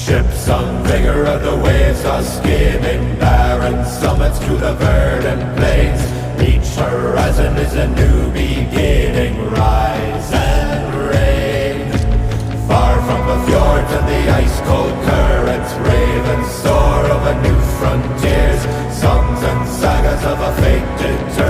Ships on vigor of the waves are skimming barren summits to the verdant plains. Each horizon is a new beginning. Rise and reign. Far from the fjords and the ice-cold currents, ravens soar over new frontiers. Songs and sagas of a fate determined.